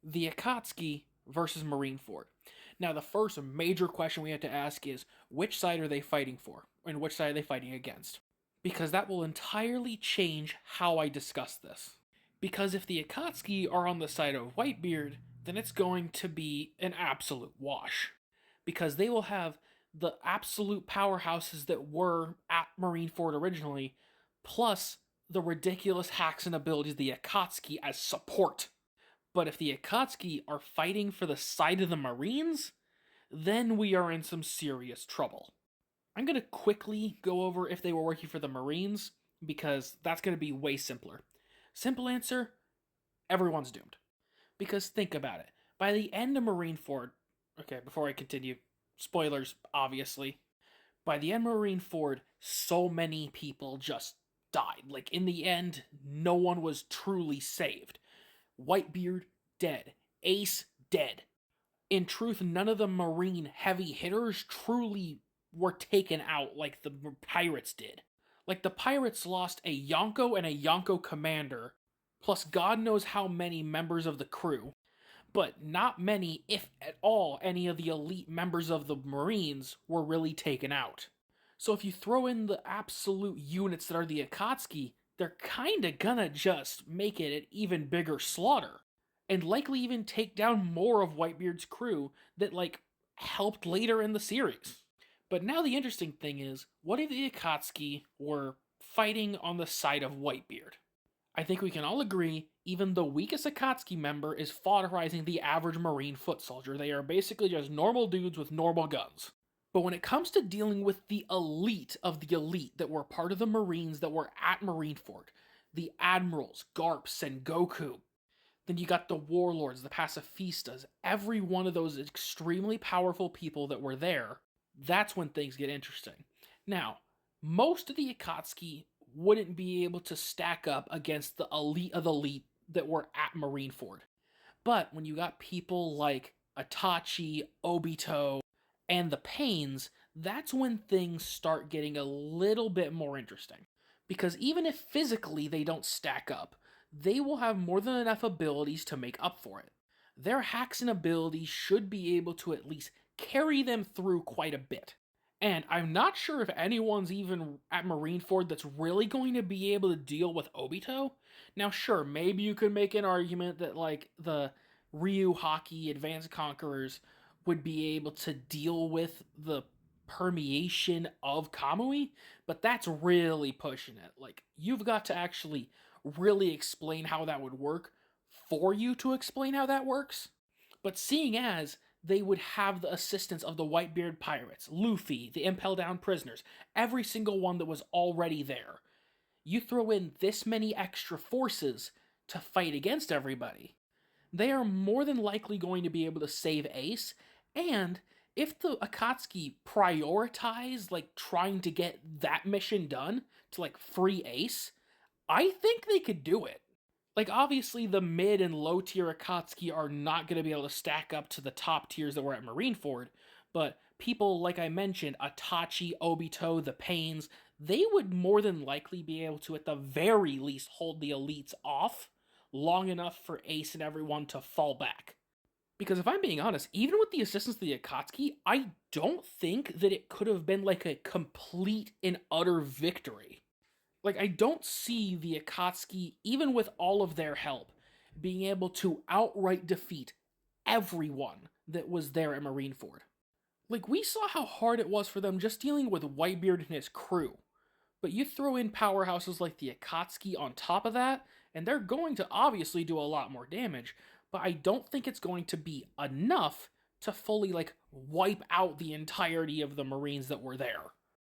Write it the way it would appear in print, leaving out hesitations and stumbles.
The Akatsuki versus Marineford. Now, the first major question we have to ask is which side are they fighting for, and which side are they fighting against? Because that will entirely change how I discuss this. Because if the Akatsuki are on the side of Whitebeard, then it's going to be an absolute wash. Because they will have the absolute powerhouses that were at Marineford originally, plus the ridiculous hacks and abilities of the Akatsuki as support. But if the Akatsuki are fighting for the side of the Marines, then we are in some serious trouble. I'm going to quickly go over if they were working for the Marines, because that's going to be way simpler. Simple answer, everyone's doomed. Because think about it. By the end of Marineford, okay, before I continue, spoilers, obviously. By the end of Marineford, so many people just died. Like, in the end, no one was truly saved. Whitebeard, dead. Ace, dead. In truth, none of the Marine heavy hitters truly were taken out like the pirates did. Like, the pirates lost a Yonko and a Yonko commander, plus God knows how many members of the crew, but not many, if at all, any of the elite members of the Marines were really taken out. So if you throw in the absolute units that are the Akatsuki, they're kinda gonna just make it an even bigger slaughter. And likely even take down more of Whitebeard's crew that, like, helped later in the series. But now the interesting thing is, what if the Akatsuki were fighting on the side of Whitebeard? I think we can all agree, even the weakest Akatsuki member is fodderizing the average Marine foot soldier. They are basically just normal dudes with normal guns. But when it comes to dealing with the elite of the elite that were part of the Marines that were at Marineford, the Admirals, Garps, and Goku, then you got the Warlords, the Pacifistas, every one of those extremely powerful people that were there, that's when things get interesting. Now, most of the Akatsuki wouldn't be able to stack up against the elite of the elite that were at Marineford. But when you got people like Itachi, Obito, and the Pains, that's when things start getting a little bit more interesting. Because even if physically they don't stack up, they will have more than enough abilities to make up for it. Their hacks and abilities should be able to at least carry them through quite a bit. And I'm not sure if anyone's even at Marineford that's really going to be able to deal with Obito. Now, sure, maybe you could make an argument that, like, the Ryu Hockey Advanced Conquerors would be able to deal with the permeation of Kamui, but that's really pushing it. Like, you've got to actually really explain how that would work for you to explain how that works. But seeing as they would have the assistance of the Whitebeard pirates, Luffy, the Impel Down prisoners, every single one that was already there, you throw in this many extra forces to fight against everybody, they are more than likely going to be able to save Ace. And if the Akatsuki prioritize, like, trying to get that mission done to, like, free Ace, I think they could do it. Like, obviously, the mid and low tier Akatsuki are not going to be able to stack up to the top tiers that were at Marineford, but people, like I mentioned, Itachi, Obito, the Pains, they would more than likely be able to, at the very least, hold the elites off long enough for Ace and everyone to fall back. Because if I'm being honest, even with the assistance of the Akatsuki, I don't think that it could have been like a complete and utter victory. Like, I don't see the Akatsuki, even with all of their help, being able to outright defeat everyone that was there at Marineford. Like, we saw how hard it was for them just dealing with Whitebeard and his crew. But you throw in powerhouses like the Akatsuki on top of that, and they're going to obviously do a lot more damage, but I don't think it's going to be enough to fully, like, wipe out the entirety of the Marines that were there.